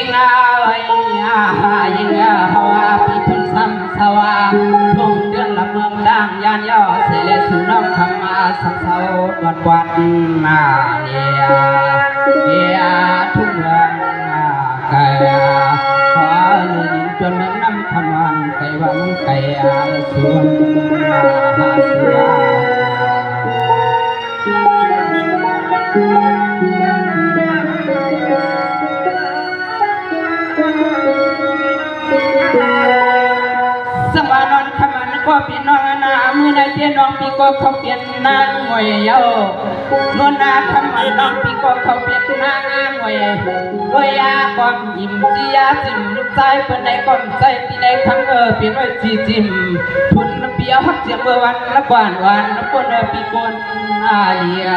ยิงฮาวาปีทุนซ้ำสวาทุ่งเดือนละเมืองดังยานย่อเสเลสุน้องคำมาสังเสาวัดวัดนาเนียทุ่งเมืองไก่ขอเลยยินจนเมืองน้ำคำวันไก่วังไก่สวนหาสวาสมานอนขมันก็ปีน้องนามือในเตี้ยน้องปีก็เขาเปลี่ยนนางมวยเยาวนวลนาขมันน้องปีก็เขาเปลี่ยนนางมวยรวยยาก้อมยิ้มจียาจิ้มลูกใจเปิ้นในก้อมใจที่ในคำเปลี่ยนไว้จีจิ้มทุนเปียวฮักเสียงเมื่อวันละกวนวันละปนปีกนเลีย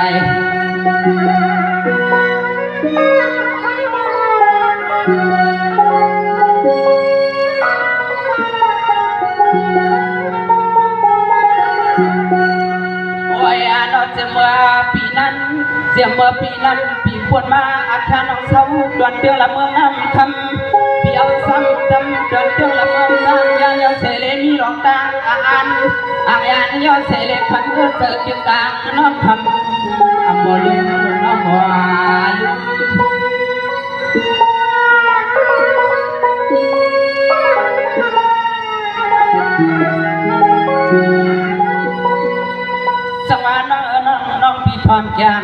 เมื่อปีนั้นเสียเมื่อปีนั้นปีปวดมาอาคารน้องเศร้าดวนเดือนละเมืองน้ำคำปีเอาซ้ำดำดวนเดือนละเมืองน้ำยังยอเสเลมีหลอกตาอ่านยันยอเสเลขันเจอเกี่ยวกับน้องคำโมลุน้องหัวสวรรค์น้องพี่ทอมแกง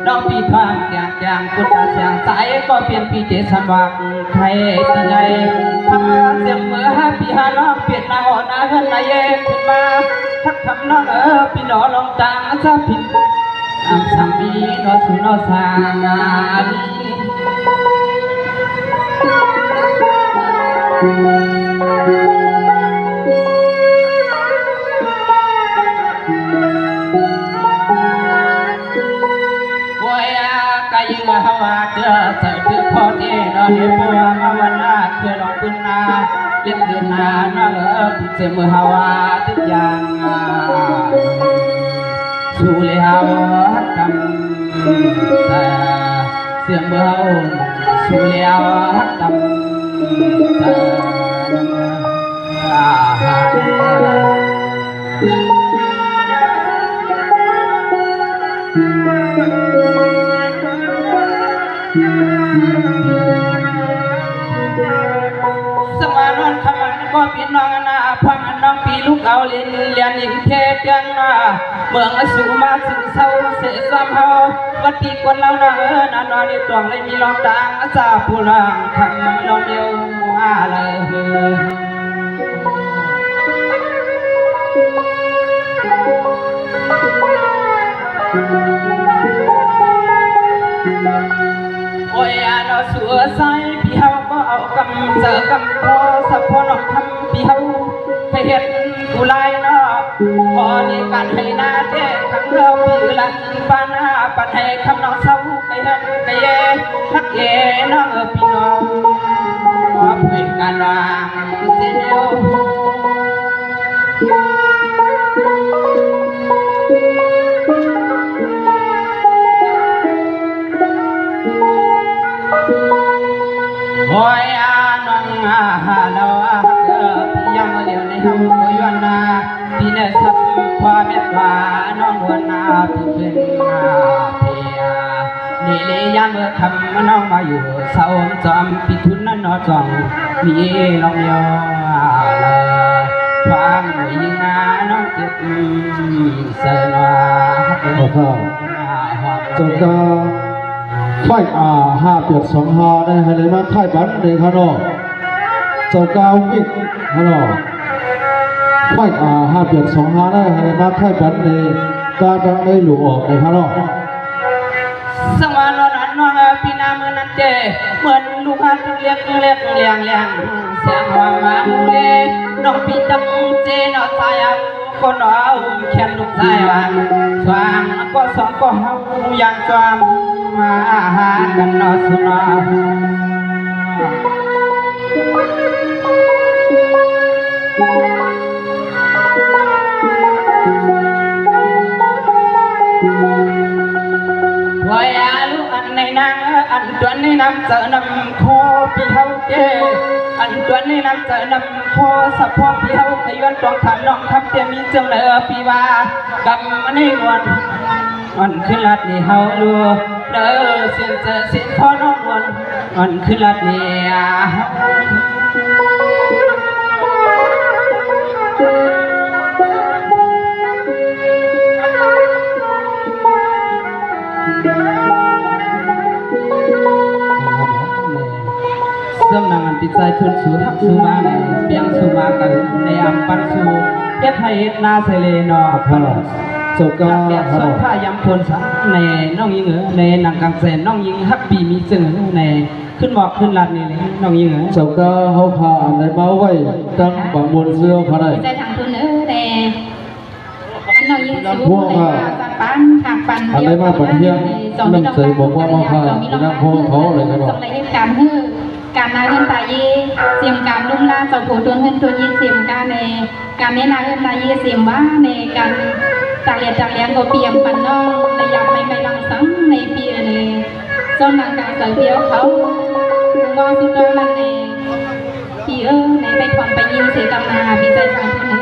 น้องพี่ทอมแกงคุณตาเสียงใสก็เปลี่ยนพี่เจสันวักไทยที่ไหนทำเสียงเมื่อพี่หาน้องเปลี่ยนหน้าอ่อนหน้าเฮือนนายขึ้นมาทักคำน้องพี่หล่อลองจางซาผิดสามีนอสุนอสางยิงฮาวาเดือใส่คือพอดีนอนให้ปัวมาวันนาคือลองปืนนาเลี้ยงเดือนนาน้องพี่เสมือฮาวาทุกอย่างสู้เลยฮาวากำเสียงเมื่อเฮาสู้เลยฮาวากำสมานวันขมันก็พี่น้องนาพังน้องปีลูกเอาเลียนอินเทเปียงนาเมืองสูมาสึงเศร้าเสซ้ำเฮาวัดปีคนเรานานา นอนในตวงเลยมีลองต่างอาซาผู้ลางทำลองเดียวเลยโอ้ยเราสัวใสพี่เฮาก็เอากำเสือกำพอสับพอน้องทำพี่เฮาให้เห็นกูไล่เนาะพอในการให้หน้าเท่ทั้งเราพี่ลันปานาปัดให้คำน้องเศร้าไปเห็นไปเย่ทักเย่น้องพี่น้องมาเพื่อการวางเสียวโอ้ยน้องเราพี่ยังเลี้ยวในห้องกุยวันนาพี่เนสับความเมตตาน้องวันนาพี่เป็นพี่นี่เลยยังเมื่อคำน้องมาอยู่เสาจอมพี่ทุนนั่นนอจองมีน้องยอเลยความยิงน้องเจ็บเสนอจนก็ไฟห้าเปียด25ได้ให้เลยมาไข่บัตรเลยครับเนาะเจ้าก้าววิกครับเนาะไฟห้าเปียด25ได้ให้เลยมาไข่บัตรเลยการดังได้หลุดออกเลยครับเนาะสมานนันน้องพี่นามือนั้นเจเหมือนลูกฮักเลี้ยงเสียงว่ามาเล่น้องพี่ตั้งเจนอตายก็น้องแค่ลูกชายวันสว่างก็สองก็เฮาอย่างจอมมาหากันนอสุนวายลูกอันในนาง อันตัวนี้นำเจอนำโคพี่เฮาเกอันตัวนี้นำเจอนำโคสะพอพี่เฮาขย้อนตวงทำน้องทับเตมีเจ้าเนื้อพี่ว่ากำมันให้นวลวันขึ้นลัดนี่เฮาลัวเด้อเสียนเจอเสียนพอน้องวันขึ้นลัดนี่สำนักงานติดใจทุนสู่ทักสู่มาในเปียงสู่มากันในอัมปันสู่เก็บให้นาเซเลนอพลเจ้าก้า เปียกสดผ้ายำพลสังในน้องยิงในหนังกางแสนน้องยิงฮักปีมีจึงในขึ้นบอกขึ้นลัดนี่เลยน้องยิงเจ้าก้าเขาพาอันไหนมาไว้ตั้งบังบนเสื้อเขาได้ใจทางทุนแต่อันน้องยิงสู้ในสปันทางปันอันไหนมาปันเที่ยงนั่งเสยบอกว่ามาพานั่งพงเขาเลยก็บอกส่งในเหตุการณ์คือการนาเฮือนตาเยเสียมการลุ่มล่าเจ้าผู้ตัวเฮือนตัวยีเสียมการในการในนาเฮือนตาเยเสียมว่าในการจากเรียนจากเลี้ยงก็เปียมปันน้องในยามไม่ลังสังในปีในส่วนนางการเสือเดียวเขางอสุดยอดมันในที่ในไปความไปยินเสียกำนาพิจัยทางทุน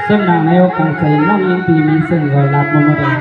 สำนักนายกกังเซนน้องยิงปีมีซึ่งก็รับมาได้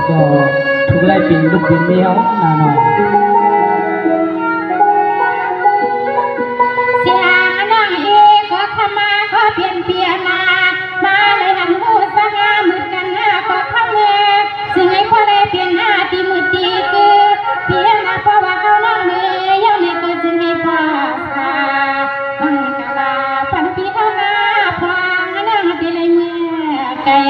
ก็ทุกไล่ปีนลูกปีนเมียวนาหน่อยเสียน้องเอขอขมาขอเปลี่ยนเปลี่ยนนามาเลยหันหูสังามือกันหน้าขอข้าเมื่อซึ่งให้พ่อได้เปลี่ยนหน้าตีมือตีคือเปลี่ยนหน้าเพราะว่าเขาน้องเมย์ยังในตัวซึ่งให้พ่อสามันกะลาปันปีเขาหน้าพลางนั่งตีเลยเมื่อแก่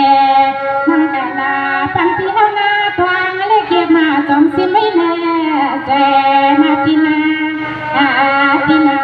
มันกะลาปันปีเขาหน้าพลางเลยเก็บมาจอมสิ้นไม่แน่แจมาปีนาปีนา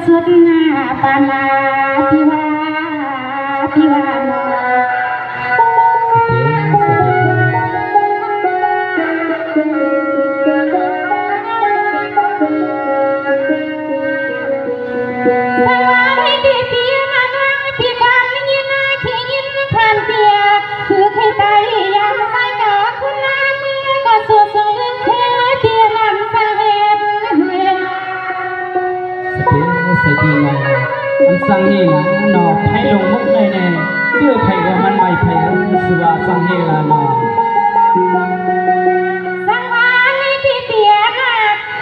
สุดหน้าปานาพิวาพิวานสวาให้ดีเปียมาทางพี่ความยินนาขี้ยินผ่านเปียคือใครตายยังใส่กอคุณน้าเมื่อก็สู้ส่งเรื่องแค่เปียนำสาเหตุเมื่อ สติไงมันสังเฮนะนอไผลงมุกในเพื่อไผว่ามันไม่ไผสว่าสังเฮละนอ สังวาในที่เปียก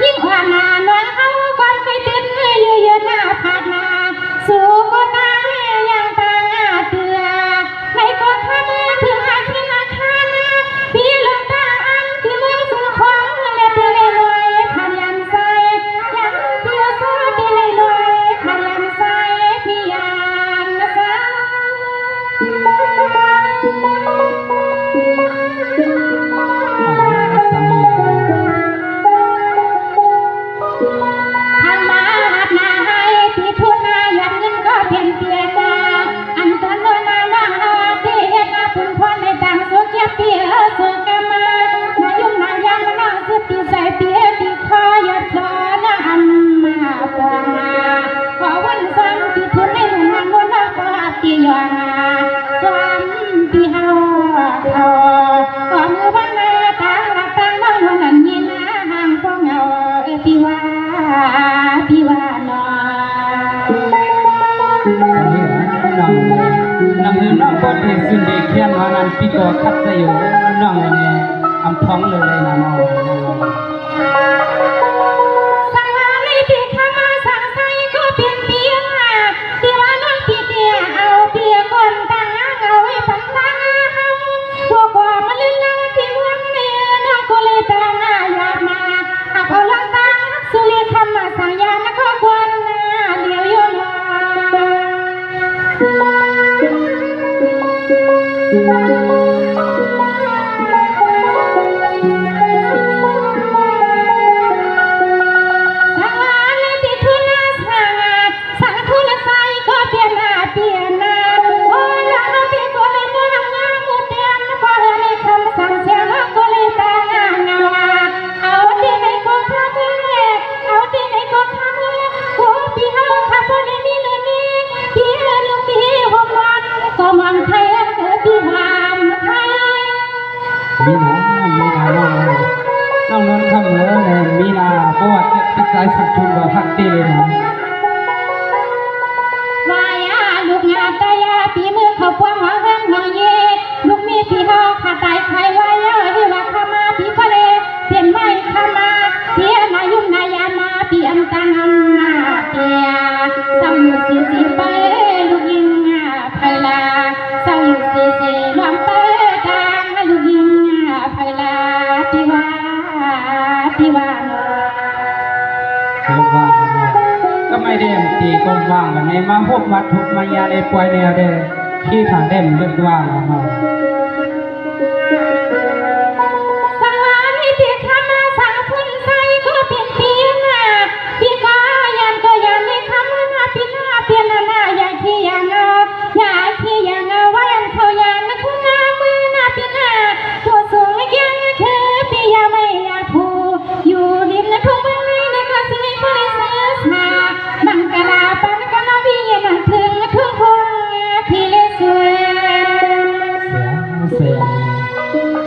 ยิ่งกว่านานวลเขาก่อนไปติดยืนหน้าผาดนาสู่ก็ตาอย่างตาเตือในก็ทำถึงอาทิตย์นาคานาพี่ลงตาอันที่เมืองสุขของและตีเลยลอยพยันใส่ยังเปียโซตีเลยลอยพยันใส่พี่ยันใส่ สังเฮ ทางมาหัดนาให้ที่ทุนนาอยากเงินก็เพียงเพียนาอันตันโนนามาที่เฮ็ดนาปุ่นพรในต่างสุขยเปียสุกมานายุ่งนายังนาสุดที่ใส่เปียที่คอหยัดคอนาอันมาปองขอวันสังที่ทุนในหนุ่มนางนนาก็ที่ยองสวมที่เฮาเขาขอมือบังนาตาลับตาน้องนันยินนาห่างพองเงาพี่ว่าพี่ว่านอ สังเฮนำน้องก็เด็กสิ่งเด็กเขียนว่านั้นพี่ก็คัดใส่อยู่น้องเนี่ยอำท้องเลยนะน้อง สังวาในที่ข้ามาสั่งใส่ก็เปลี่ยนเปียที่ว่าน้องพี่เดียเอาเปียคนตั้งเอาไว้พันตั้งตัวกว่ามันลื่นลังที่เมืองเนี่ยน้องก็เลยตั้งอยากมาหักเอาลังตั้งสุริคำมาสั่งยานักก็ควรเลี้ยวโยนสังวาในที่ทุนสั่งทุนใส่ก็เปลี่ยนเปลี่ยนโอ้ละเอาเปลี่ยนก็เลยมืองามมือเตือนพอเห็นคำสั่งเสียงก็เลยตาเงาเอาที่ไหนก็ทำเอาที่ไหนก็ทำโอ้พี่เฮาทำบ่ได้มีเรื่องนี้พี่เรื่องพี่หอมวันก็มันไทยพี่หามไทย มีนาน้องนนท์คำเหนือมีนาเพราะว่าติดสายสักชุนว่าฮักตีเลยนะ วายาลูกงาตายาปีมือเขาพวงหัวเฮืองหัวเยลูกมีพี่เฮาขาตายใครวายาให้ว่าขามาพี่พะเลเปลี่ยนไม่ขามาเพียนายุ่งนายามาพี่อันตันนาเตียสำอยู่สีไปลูกยิงไพลาสำอยู่สีรวมเปิดทางลูกยิงไพลาพี่ว่าเนาะ เรียกว่าก็ไม่ได้ตีก็ว่างกันในมาพบมาทุกมายาในปล่อยแนวเด้ที่ทางเด่มเลือกว่างนะครับ สังวาในที่ข้ามาสั่งคุณใส่ก็เปลี่ยนเปลี่ยนพี่ก็ยันในคำว่าพี่หน้าเปลี่ยนหน้าอย่างที่อย่างว่ายันเขายันนะคุณมือหน้าพี่หน้าตัวสูงยังคือพี่ยาไม่อยากพูอยู่ริมนะทุ่งเมืองในก็สิ่งบริสุทธิ์มังกลาปันกันพี่นั่งถึงพงพี่เลยสวย เสีย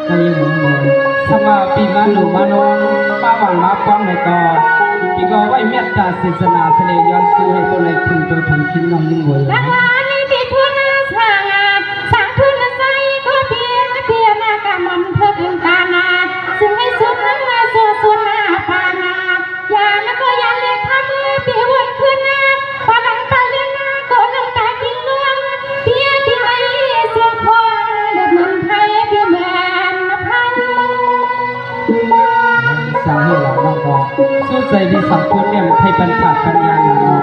นั่นยังเหมือนสมาปีมาหนูมานอนป้าหวังมาป้องในกอปีก็ไว้เมตตาศาสนาเสด็จย้อนสู้ให้คนเลยถึงตัวถึงคิดน้องยิ่งบ่อย สังวาในที่ทุนสั่งทุนใส่ก็เพียนกะมันเถิดตานาซึ่งให้สุดสุดหน้าปานาอย่านะก็อย่าเล็กทำปีวันขึ้นพอหลังตาเลี้ยงก็น้ำตากินลวงเพียที่ไม่เสียงคอเด็ดมันไทยพี่แม่พัน สาเหตุหลักน้องก็สู้ใจที่สังคมเนี่ยให้ปัญหาปัญญา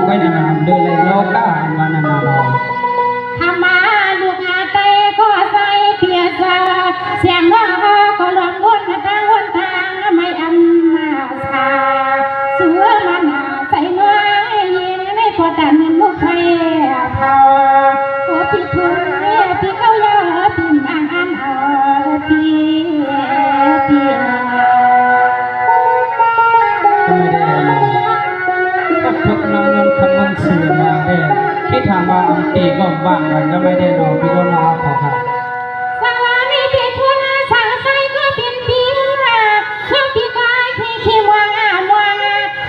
ไว้ในนามเดินเลยโลกได้มานานๆ ขมาลูกอาเตก็ใส่เพียซาเสียงว่าก็หลงวนทางไม่อันนาสาเสือมันใส่น้อยยิงในคว ว่าแต่เงินลูกใครเผาโอ้พี่ทุนพี่เขายาพี่นางอันเอาพี่ไม่ได้ก็พบน้องนนคำมันสื่อมาได้ที่ทางว่าอันตีก็บ้างมันก็ไม่ได้รอพี่ก็ลาขอค่ะ สวามีพี่ทุนสาวใส่ก็เป็นพี่เขาพี่กายพี่ขี้วาง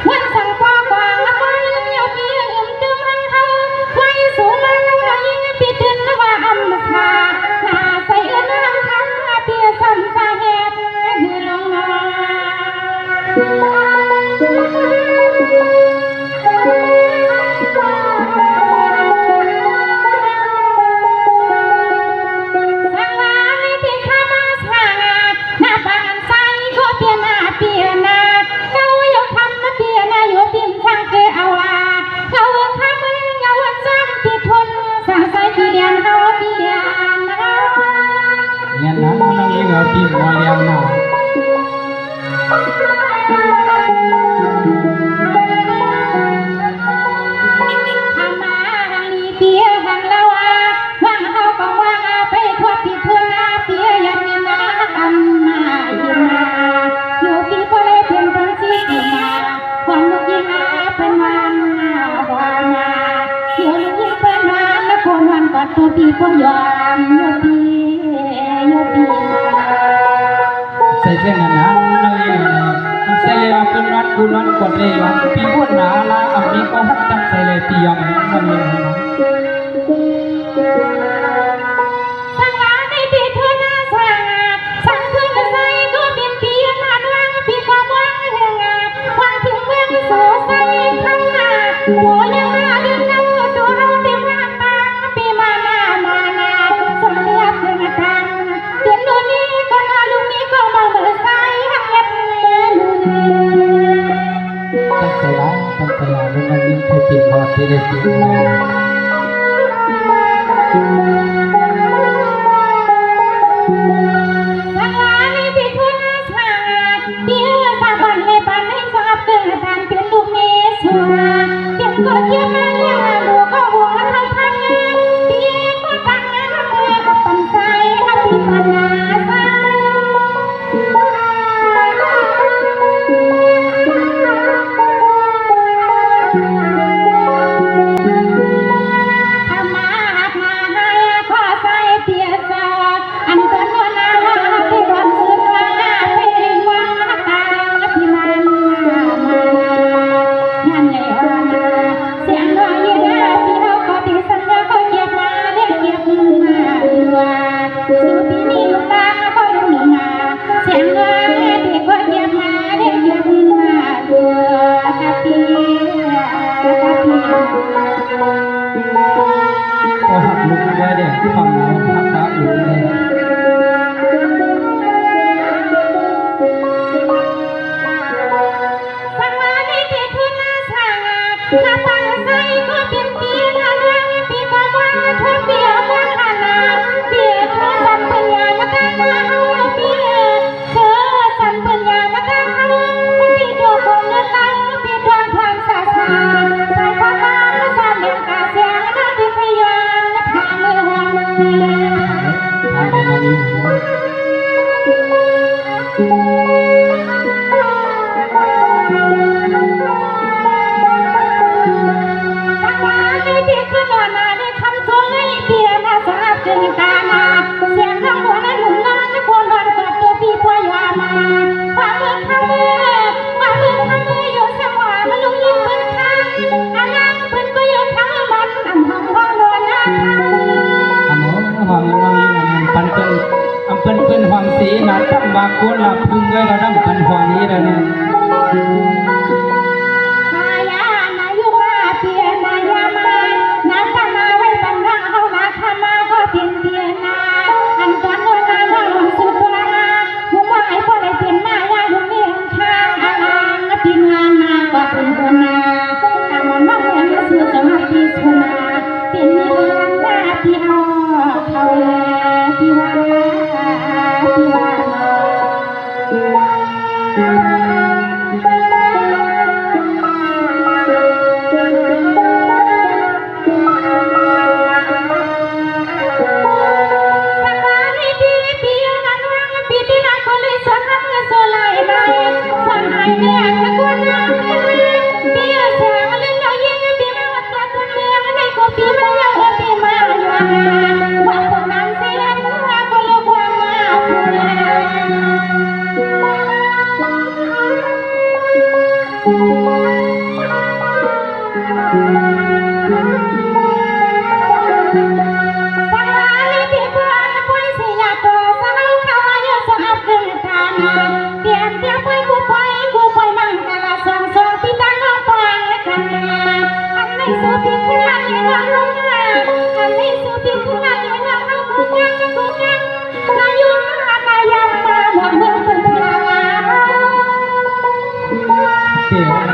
วันสั่งป้อกวางแล้วก็ยังเหี่ยวพี่ตึมมันเขาไว้สูงมันก็ยิ่งพี่ตื่นว่าอำมาหน้าใส่น้ำทั้งพี่ซ้ำสาเหตุคือลงมาสังวามีพี่ข้ามาสาหน้าบ้านใส่ก็เปลี่ยนหน้าเปลี่ยนหน้าเขาอยากทำมาเปลี่ยนหน้าอยู่พิมพ์ช่างเกเอาว่าเขาข้ามึงเอาจ้างพี่ทนสาวใส่พี่เดียนเขาพี่เดียนนะ เรียนนั้นน้องยิ่งเอาพี่มอเลี้ยงหน้า ทำมาลีเปียหังละว่าว่างเขาก็ว่าไปทั่วพี่ทั่วนาเปียยันนาอันมาอีมาอยู่พี่ก็เลยเพียงคนสิมาความลูกยิงเป็นวันวันมาอยู่ลูกยิงเป็นวันแล้วคนวันกอดตัวพี่ก็ยอมโยพี่โยพี่มา ใส่เส้นนั้นนะน้องยิ่งใส่เลยว่าเป็นรัดกูนั้นกดเลยว่าพี่พูดหนาละอันนี้ก็หักจับใส่เลยพี่ยอมน้องยิ่ง สังวาในพี่เธอหน้าสั่งขึ้นมาใส่ก็เป็นพี่นานวังพี่ก็วังเฮงวังถึงเมืองสู่ใส่ข้างหน้าโหยังมาดึงเอาตัวเราเต็มร่างตาพี่มาหน้าสมเด็จเพื่อนกันเดือนนู้นนี้ก็มาลุงนี้ก็มาเมื่อใส่หักเล็บลุย ตั้งใจละน้องยิ่งเคยเปลี่ยนพอที่ได้เปลี่ยน สังวาในพี่ทุนสาเปียสาบันในปันให้สาบเกิดการเป็นลูกเมสัวเปียก็เยี่ยมมาเลี้ยงลูกก็หัวทำพังเปียก็ตั้งงานเมื่อปันใจอภิปนาสาทำมาหักมาให้ขอใส่เปียสาอันก็นวลนาที่รอนสุดว่าเป็นว่าตาที่มันมายันใหญ่อ่อนเสียงน้อยยืนพี่เขาก็ตีสัญญาก็เก็บมาเรียกเก็บมาตัวสู่พี่มีลูกตาก็ยังหนึ่งมาเสียงน้อยพี่ก็เก็บมาเรียกเก็บมาตัวกะปีกะปี ก็หักลุกไว้เด็กฟังแล้วหักตาอุ่นเลย สังวาในพี่ทุนสาหน้าปังใส่ก็เป็นปีละเรื่องปีก็ว่าทั่วเปียว่าอาณาเปียเธอสัมปัญญามาตั้งเฮาเปียเธอสัมปัญญามาตั้งเฮาพี่ตัวคงเนื้อตั้งพี่ตัวความสาสาใส่ข้อตาสามเดียงกาเสียงน้ำพี่พยานนับหามือหามือ ทางน้องยิ่ง สังวาในพี่ขึ้นนอนนาในคำสวยเปียนาสาบจึงตามาเสียงข้างหัวนั้นหนุ่มนอนและคนนอนกอดตัวพี่พ่อยามาความมือข้างมืออยู่สมองมันลุกยิ่งเป็นข้างอันนั้นเพิ่นก็อยู่ข้างมันอันห้องห้องนอนนะข้าง อโมหวังน้องยิ่งอันปันเป็นอำเภอหวังสีนะตั้งบางคนหลับพึ่งไว้ก็ดั้งปันหวังนี้เลยเนี่ย หายานายุมาเปียนายามานาคามาไว้ปันร่างเอานาคามาก็เปลี่ยนเปียนาอันก่อนนวลนาว่าลงสุดตัวนามุมว่าไอ้พ่อได้เปลี่ยนมายาลุงเลี้ยงข้างอางปีนางนาก็เป็นคนนาตามมันมาเหมือนสื่อสมาธิสุนาเป็นเรื่องหน้าที่เอาเขาที่ว่าที่ว่า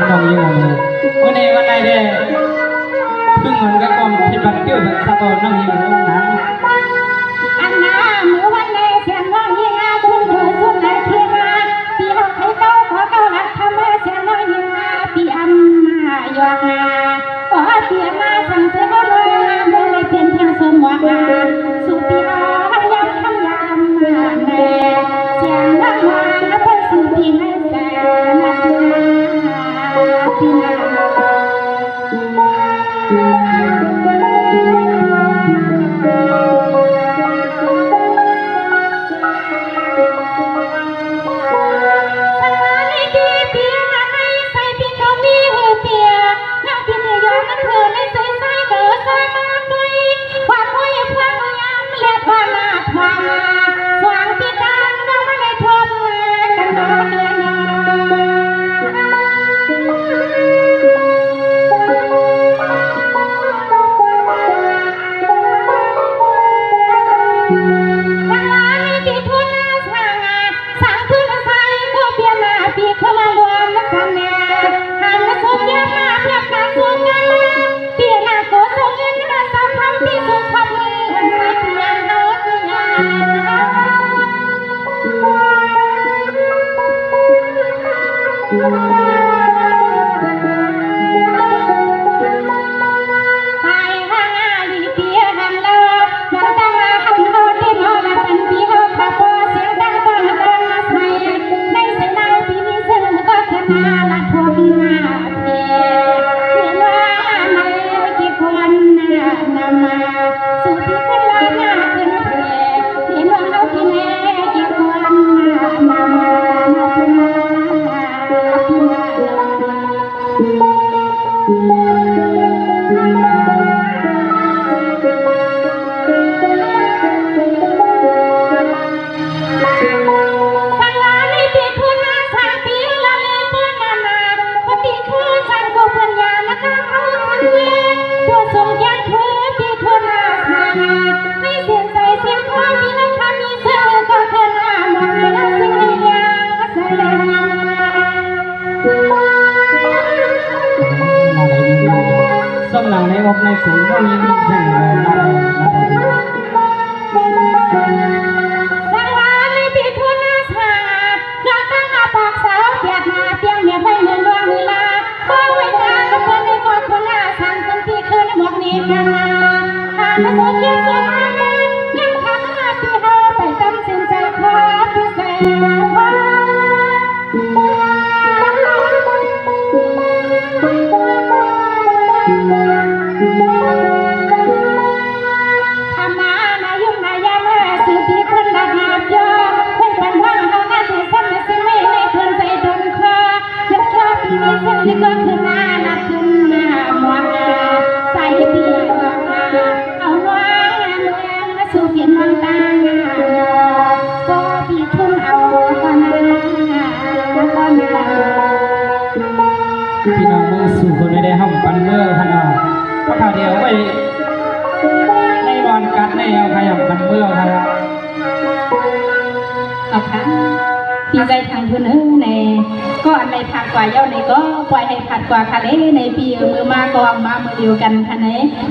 น้องยิงวันนี้วันไหนเด้พึ่งเงินก็กองคิดบัตรเกี่ยวกับสะกดน้องยิงนั้น อันน้ามือวันแรกเสียงน้องยิงอาคุณดูสุดไหนเทียมาปีหกให้เก้าขอเก้าหักทำมาเสียงน้องยิงอาปีอันมาหยอกนาขอเสียมาสั่งเสียงร้องมาเมื่อไรเพียงเพียงสมหวังสุปีอาย้ำคำยามมาแม่เสียงน้องวางแล้วเพิ่งสื่อปีไม่แสนนักปีนา สำหรับในอกในสิ่งน้องยิงมีเสียงอะไรสังวาในปีทุนอาสาเราตั้งอาปากสาวเปียกมาเปียงเมียไปเมืองดวงเวลาก็ไว้งานกับเพื่อนในกอดคนอาสันคนที่คืนหมวกนี้กันมาหามาสุดยิ่งสุดอามายังทำหน้าที่เฮาไปจำสินใจขอพิเศษว่าทำมานายุ่งนายามาสื่อที่คนดักหาบยอให้ปันว่างเอาหน้าที่ซ้ำสิ่งไม่ให้เพื่อนใส่ดนคอเลือกชอบปีนี้ซึ่งที่ก็ขึ้นมานับขึ้นมาหมวกใส่เปียกเอาน้องเมืองสู่เปลี่ยนมองตาก็ปีทุ่งเอาก่อนนะก่อนนะ พี่น้องมือสู่คนได้ห้องปันเมื่อขนาดพระข่าวเดียวไปในบอลกัดในเอาขยำปันเมื่อครับ เอาค่ะพี่ใจทางทุนในก็อันในผักกว่าเย้าในก็ปล่อยให้ผัดกว่าคะเลในปีมือมาก็มามือเดียวกันค่ะใน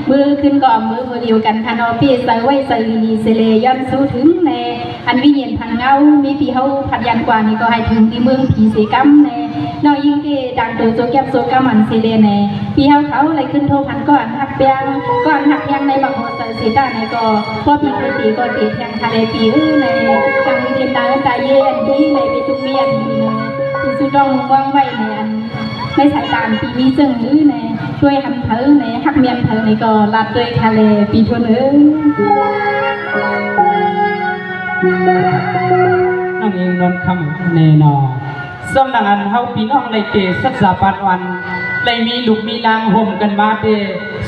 มือขึ้นก็มือเดียวกันค่ะนอพี่ใส่ไว้ใส่ลีเสเลย้อนสู้ถึงในอันวิญญาณพันเงามีพี่เฮาผัดยันกว่านี่ก็ให้ถึงที่เมืองผีเสกัมในนอยิ่งที่ดังตัวโจแก็บโจกัมมันเสเลในพี่เฮาเขาเลยขึ้นโทพันก่อนหักเปียงก่อนหักยังในบักโหใส่สีดาในก็พ่อพี่เคยตีก็ตีแทงทะเลปีในทางวิญญาณตาตาเย็นที่ในไปทุกเมียนที่สุดรองว่างไว้ในอันในสายตาปีมีซึ่งในช่วยหันเธอในหักเมียนเธอในก็ลาดด้วยทะเลปีชนน้องเองนนคำเนนอสำนักงานเฮาพี่น้องในเกศศึกษาปัจจุบัน เลยมีลูกมีลางห่มกันมาเต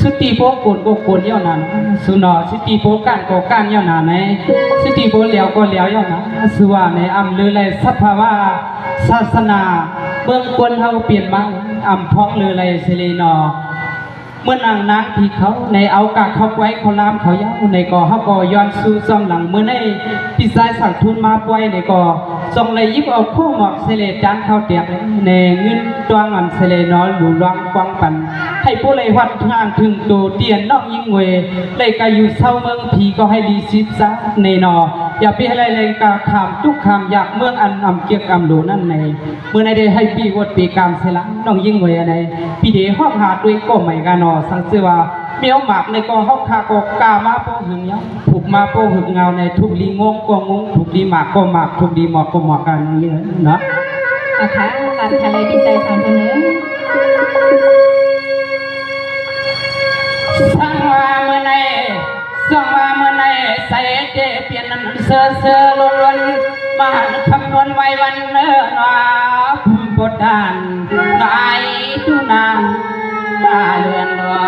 สุติโปโกนโกโกนเย่านั้นสุนอสุติโปกันโกกันเย่านั้นในสุติโปเหลียวก็เหลียวเย่านั้นสุว่าในอำลือเลยสัพพะว่าศาสนาเบื้องบนเฮาเปลี่ยนมาอำพ้องลือเลยเสลีนอเมื่อนางที่เขาในเอากากเขาไว้เขาลามเขาเย้าในก่อเขาก่อย้อนสู่ซ่อมหลังเมื่อในพี่สายสั่งทุนมาป่วยในก่อส่งเลยยิบเอาคู่หมอกเสลจานเข้าเตียกในเงินตวงอันเสลนอหลูรองป้องปันให้ผู้เลยวัดทางถึงตัวเตียนนอกยิ่งเวเลยกาอยู่เศร้าเมืองผีก็ให้ดีซิบซะในนออย่าไปอะไรเลยกาขามทุกคำอยากเมืองอันอำเกียกอำหลูนั่นในเมื่อในได้ให้ปีวดปีกามเสละน้องยิ่งเวอะไรพี่เดห้องหาด้วยก็ไม่กานอสังเสว่าเมียวหมากในกอฮอกคาก็กามาโปหึงเนาะผูกมาโปหึงเงาในทุกลีงงก็งงทุกลีหมากก็หมากทุกลีหมอกก็หมอกกันนี่เนาะนะคะหลับทะเลพิจัยสามตัวเนื้อสังว่าเมื่อไหนสังว่าเมื่อไหนใส่เตเปลี่ยนนั้นเสือเสือล้วนมาคำนวณไว้วันเนื้อหนาบดดานนายตุนาเรือนรอ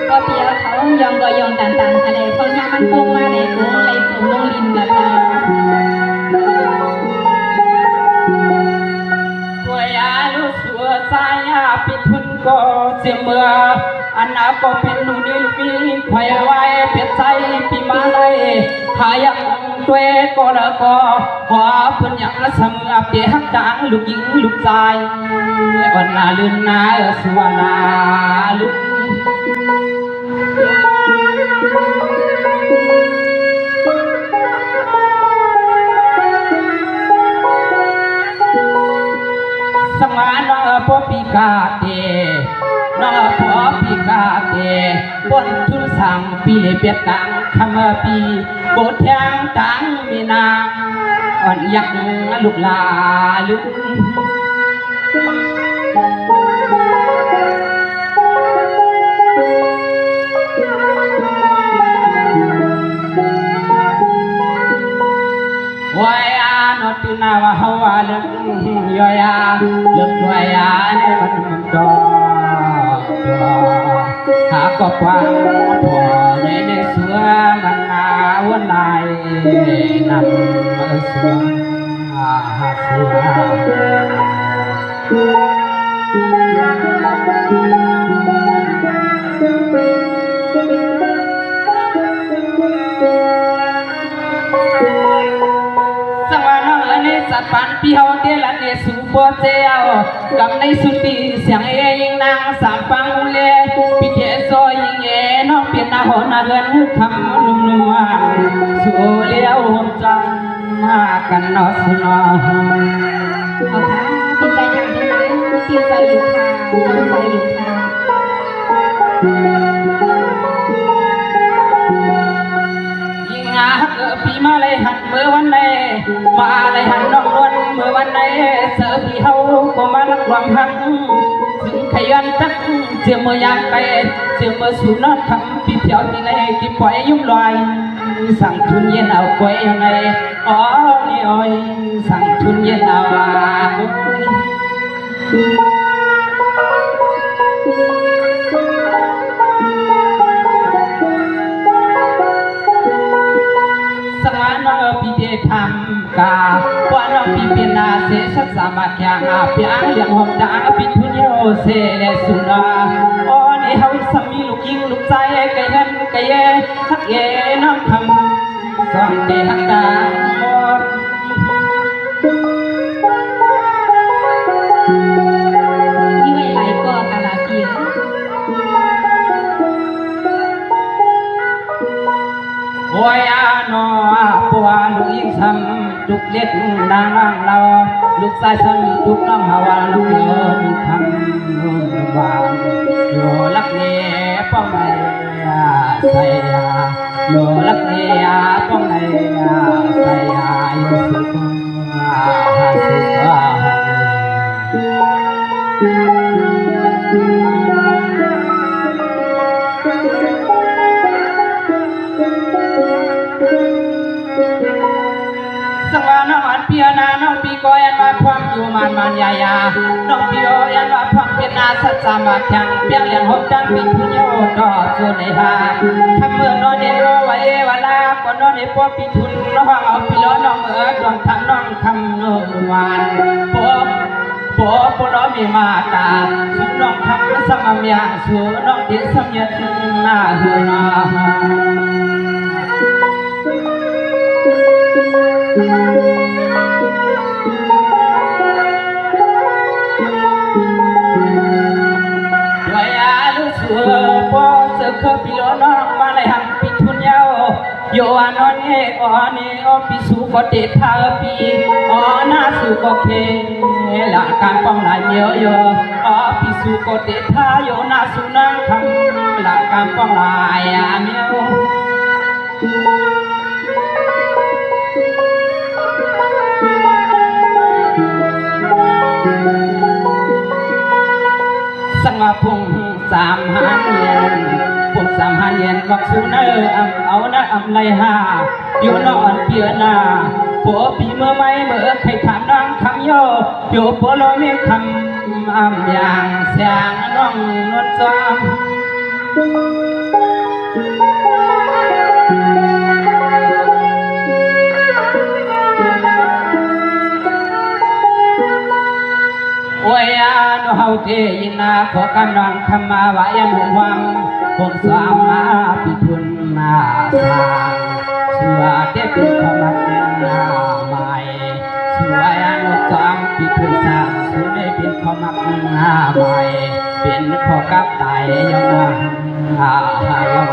ก็เพียเขายองก็ยองต่างๆทะเลเพราะเนี่ยมันพุ่งมาในกรุงเลยจุ่มลงลินนะคะตัวยาลุสัวสายาปิทุนก็เสียเมื่ออันนาก็เป็นหนูนี่ลูกมีไข่ไว้เปียใจปีมาเลยหายังตัวก็ละก็หัวเพิ่นยังละเสมอเปียหักดังลูกหญิงลูกชายวันนาลืนนาสวนาลุกสมานพอปีกาเตนอพอปีกาเตบนทุนสั่งปีเลเปียตังคำปีโกแทงตังมีนางอ่อนยักลูกลาลุกวายานอตินาวะฮาวาลึกยอยาลึกวายาในวันจอหาก็กว้างพอในเสือมันนาวันไหนนำมาเสือหาเสือสัตว์ปันพี่เฮาเตลันเนสูปเจ้ากำในสุติเสียงยิงนางสามปังเลพี่เจโซยิงน้องเปลี่ยนหน้าหอนาเรือนคำนุ่มนัวสู่เลี้ยวจังมากันนอสนอเอาค่ะพิจัยทางที่ไหนพิจัยอยู่ค่ะพิจัยอยู่ค่ะปีมาเลยหันเมื่อวันไหนมาเลยหันน้องนวลเมื่อวันไหนเสือพี่เฮาก็มาลักลวงหันถึงขยันตักเสียเมื่อยางไปเสียเมื่อสูนอทำพี่เที่ยวที่ไหนกี่ปล่อยยุ่งลอยสั่งทุนเย็นเอาไว้ยังไงอ๋อนี่อ้อยสั่งทุนเย็นเอาพี่เดทำกาว่าน้องพี่เป็นนาเสสักสามัคยางอาเปียเลี้ยงหอมดาพี่ทุนโยเสเลสุนาอ๋อนี่เฮาสามีลูกยิงลูกใจไก่เงินไก่เย่ทักเย่น้องทำสอนเดหักตาหมดนี่ไว้ไหลก็กะลาเพียโอ้ยนอปัวลูกยิงซ้ำทุกเล็กนางเราลูกชายซ้ำทุกน้องหาวาลูกเยินคำนุ่นวางอยู่ลักเนียป้องไหนใส่ยาอยู่ลักเนียป้องไหนใส่ยาอยู่สุขสุขสวรรค์นอนเปียนาน้องปีกอยมาความ อยู่มันยายาน้องพี่โอยันว่าพักเป็นนาสัจจามาแข่งเปียงเลี้ยงหกจังมีผู้โยต่อส่วนในหาทำเมื่อนอนเดโรไว้เวลาก่อนนอนในปอปีทุนน้องเอาพี่ล้อน้องเอ๋ดวงทางน้องคำโนวานปอล้อมีมาตาสุน้องคำสมามยาสูน้องดิสมยศนาหูนาพอเจอคือพี่ล้อน้องมาเลยหังปีทุนยาวโยอันนี้ปีสูก็เด็ดท่าปีหน้าสูก็เคละการป้องหลายเมียวโยปีสูก็เด็ดท่าโยหน้าสูนั่งคำละการป้องหลายเมียวสังวาพงสามหันเย็นพงสามหันเย็นวักสูเนอเอานะไรหาอยู่นอนเปียนาปัวปีเมื่อไม่เมื่อใครถามน้องคำโยอยู่ปัวเราไม่คำอย่างเสียงน้องนวลจอมโอ้ยนูเฮาเทยินาขอกำลังคำมาวายันหวังคงสามาพิทุนนาสางสัวเทเป็นขมักนาใหม่สัวยันจอมพิทุนสางสัวได้เป็นขมักนาใหม่เป็นขอกับไตยองยอง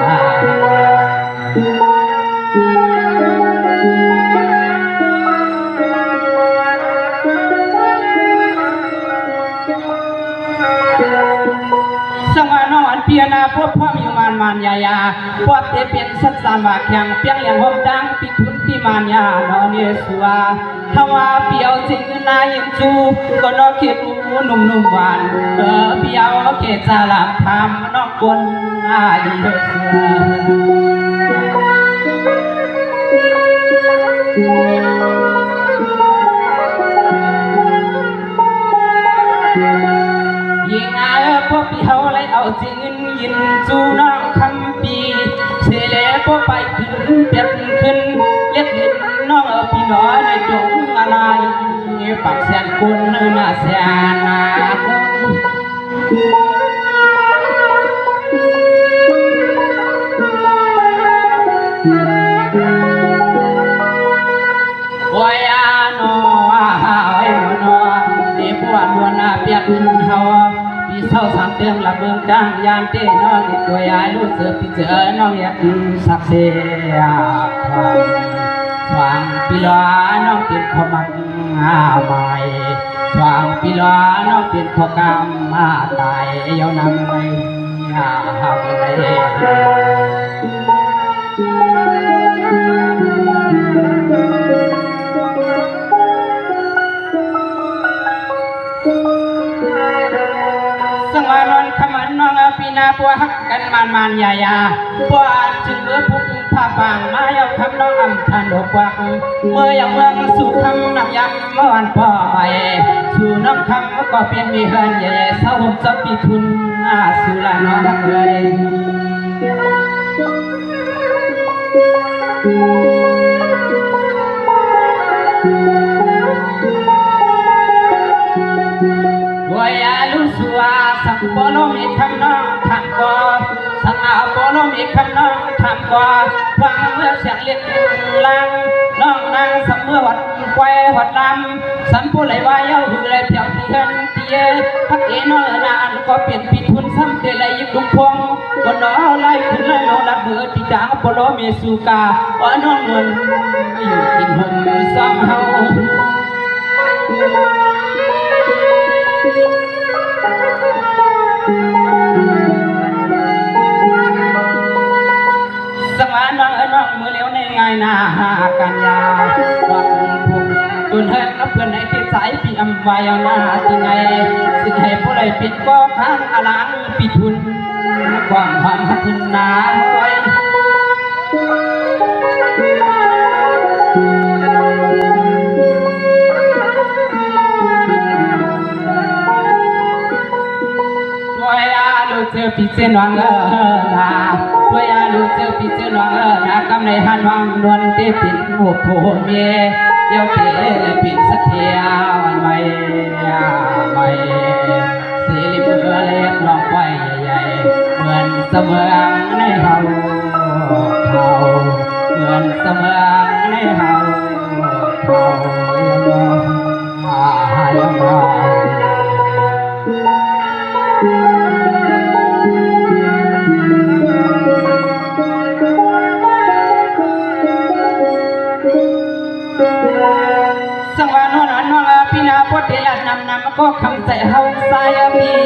สังวานอนเปียนาพวกพ่อมีมันยายาพวกเตเป็นสัตสามาแข่งเปียงอย่างหอมดังปิทุนที่มันยานอเนสัวทว่าเปียวจริงนายิงจูก็นอเก็บนุ่มหวานเปียวเกจาลามทำนอกบนนาดีสัวยิงพวกพี่เขาเลยเอาจริงยินจูน้องคำปีเสเลพวกไปขึ้นเปียกขึ้นเล็ดเล็ดน้องพี่น้อยในดงอะไรปากแสนกุนน่าแสนนาโอ้ยโน่ไอ้โน่เดี๋ยวพวกนวลเปียกเขาพี่เศร้าสามเตียงละเมืองจ้างยานเต้น้องอีกตัวยายรู้สึกพี่เจอน้องอยากสักเสียความสว่างปีลาน้องเป็นขมังใหม่สว่างปีลาน้องเป็นขกรรมมาตายยาวนำไม่หาไม่สังวานอนขมันน้องปีนาปัวหักกันมันยายาปัวจึงเมื่อพุกผ้าบางมาเอาคำน้องอำทันดอกวักเมื่ออย่างเมืองสู่คำนักยำเมื่อวันพ่อไอสู่น้องคำก็เปลี่ยนมีเฮือนใหญ่เศร้าห่มซับปีทุนสู่ละน้องเลยลุสัวสังปโลมีคำน้องทำก่อสังอาปโลมีคำน้องทำก่อฟังเมื่อเสียงเรียกลังน้องนางสัมเมื่อวัดแคววัดลำสันผู้ไหลว่าเย้าหือเลยเพียงที่เห็นเตี้ยพักเอนอนานก็เปลี่ยนปีทุนซ้ำเตลัยยุบพงก็น้อไล่ขึ้นไล่ลงดับเบือที่จางปโลมีสุกาว่าน้องเงินอยู่กินห่มซ้ำเฮาสังวานน้องมือเลี้ยวในไงนากันยาวังพุงตุนเฮิร์นเพื่อนในที่สายปีอำวายานาที่ไงสิ่งให้ผู้ใดปิดก็ข้างอลังปิดทุนกว้างความหักนาไว้ เจอปีเส้นวังนาตัวยาลูกเจอปีเส้นวังนากำในหันวังนวลเตปินหัวโพเมียเดียวเตเลยปิดสักเทียวันไม่ไม่สีลิมเล็ดลองไปใหญ่เหมือนเสมอในเฮาเหมือนเสมอในเฮายังรอสังวานนอนนองพี่นาพดเดลัดนำก็คำใจเฮาใส่พี่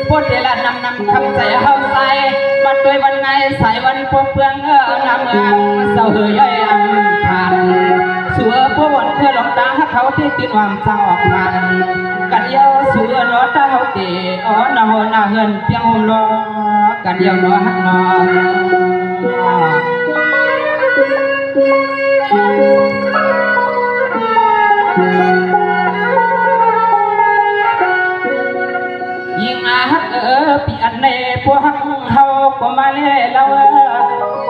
พดเดลัดนำคำใจเฮาใส่มาด้วยวันไงใส่วันพบเปลืองนำเมืองเศร้าเฮยอันผ่านสัวพวกวันเธอหลงตาเขาที่ติดวางจังออกมากันเดียวสัวน้อตาเขาเตะอ๋อนาโหนาเฮินเพียงหงล้อกันเดียวน้อหักน้อยิ่งฮักปีอันในพวกฮักเฮาก็มาเล่แล้ว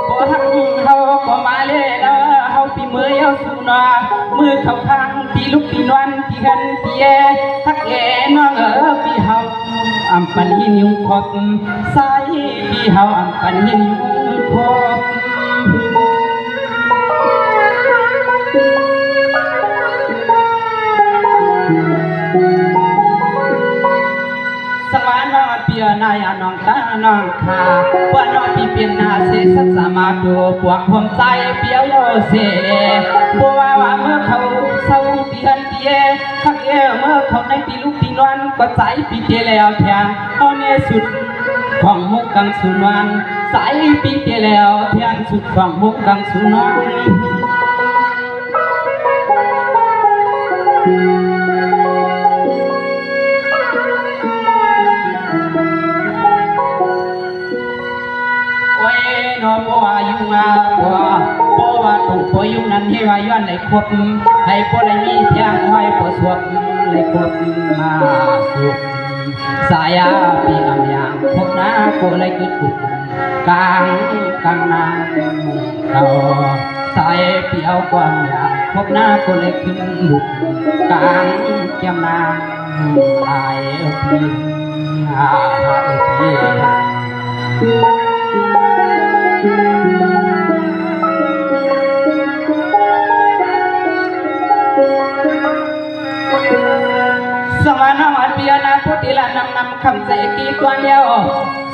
พวกฮักเฮาก็มาเล่แล้วเฮาปีมือเฮาสูนอมือเข้าข้างปีลุกปีนวันปีหันปีแย่ฮักแย่น้องปีเฮาอำปันหินยุงพบสายปีเฮาอำปันหินยุงพบสวรรค์นอดเปียนายน้องตาน้องขาว่าน้องปีเปลี่ยนนาเสสัสมาดูพวกผมใจเปียวโยเสบัวว่าเมื่อเขาเศร้าตีหันตีเอทักเอเมื่อเขาในปีลูกปีนวันก็ใจปีเตแล้วแทงเอาเนสุดของมุกกังสุนวันสายปีเตแล้วแทงสุดของมุกกังสุนวันนอบัวยุงอาบัวตุกบัวยุงนั้นให้วาย้อนในคบให้บัวเลยมีเทียงไว้บัวสวบเลยคบมาสุขสายาปีอำยางพบหน้าบัวเลยกึดกุกกลางนางเราสายเปียวกวางยางพบหน้าบัวเลยขึ้นลุกกลางเกี่ยมนางลายพีพีสวรรค์นวัดเปียนาพุทธิลานำคำใจกีกวนเดียว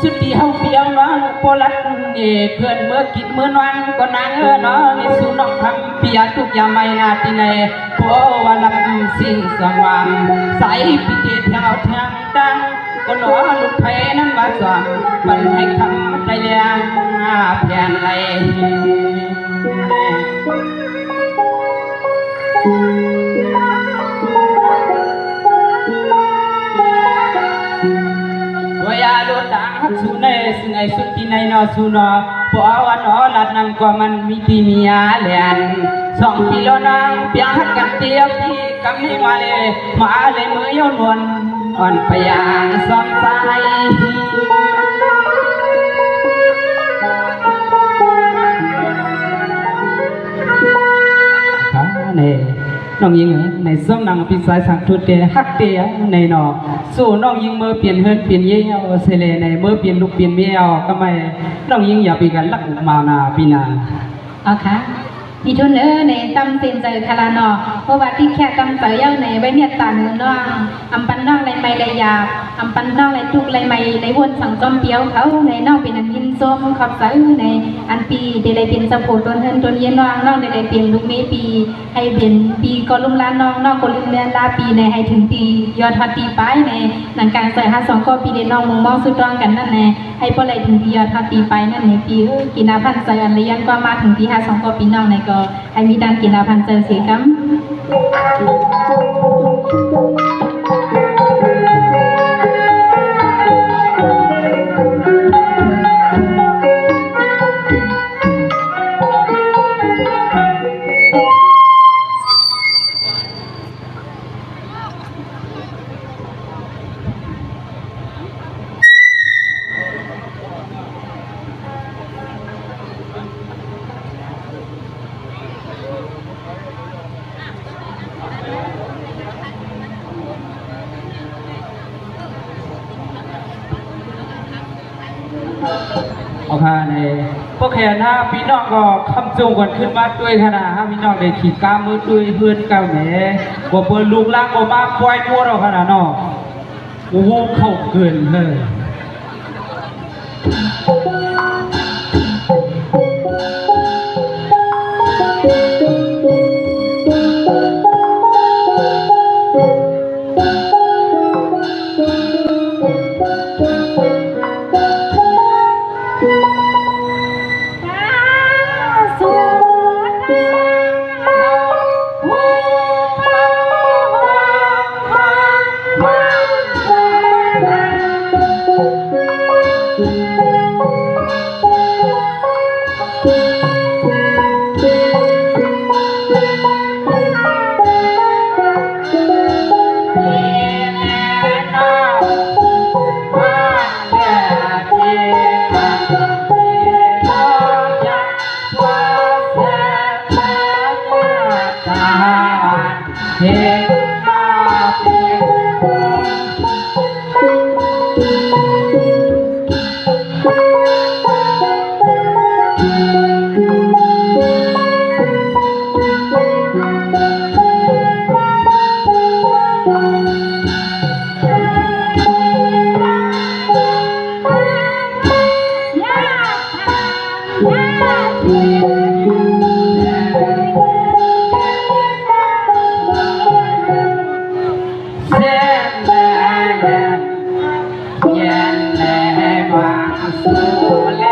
สุดที่เฮาเปียวน้องโปลัดนี่เพื่อนเมื่อกินเมื่อวันก็นางน้องนี่สุน้องคำเปียทุกยามไม่นาทีในโปว่าลำสิ่งสว่างใสพิเศษเท้าทางดังก็หนอลูกเพนั้นมาสอนมันให้คำใจเลี้ยงแผ่นไหลวยาลูดังฮักสุเนซึ่งไอสุดที่ในนอสุนอปอวันอลัดนำก็มันมีที่มีอาเลียน2 ปีแล้วนางเปียฮักกันเตียวที่กำให้มาเลยมือยนวนอ่อนไปอย่างสองใจน้องยิงในส้มนางพิสายสังทุเตฮักเตียในนอสู้น้องยิงเมื่อเปลี่ยนเฮิร์นเปลี่ยนเยี่ยวเซเลในเมื่อเปลี่ยนลูกเปลี่ยนเมียวก็ไม่น้องยิงอย่าไปกันลักมานาปีนาเอาค่ะพี่ทุนในตำเต็นใจคาราโนเพราะว่าที่แค่ตำเตยในไว้เมียตาเนื้อน้องอำปันน้องไรไม่ไรยาอำปันน้องไรทุกไรไม่ไรวนสั่งจอมเปียวเขาในน้องเป็นอันยินส้มขอบใสในอันปีเดลเป็นสะโพดต้นเฮินต้นเย็นน้องเดลเป็นลูกเมปีให้เปลี่ยนปีก็ลุ่มล้านน้องก็ลุ่มเลียนลาปีในให้ถึงตียอดทัดตีป้ายในหนังการใส่52ก็ปีเดน้องมองสุดร้องกันนั่นแน่ให้พอไรถึงตียอดทัดตีไปนั่นในปีกินอาพันใส่อันเลี้ยงก็มาถึงตี52ก็ปีน้องในก็ให้มีดังกินอาพันเจอเสียกัม เอาค่ะในพวกแขนฮะพี่น้องก็คำจูงกันขึ้นมาด้วยขนาดฮะพี่น้องได้ขี่ก้ามมือด้วยเพื่อนเก่าแหนบ่เปิดลูกล่างบ่มาควายมัวเราขนาดเนาะโอ้โหเข้าเกินเลยเห็นมาเพียเย็นแลวางสู่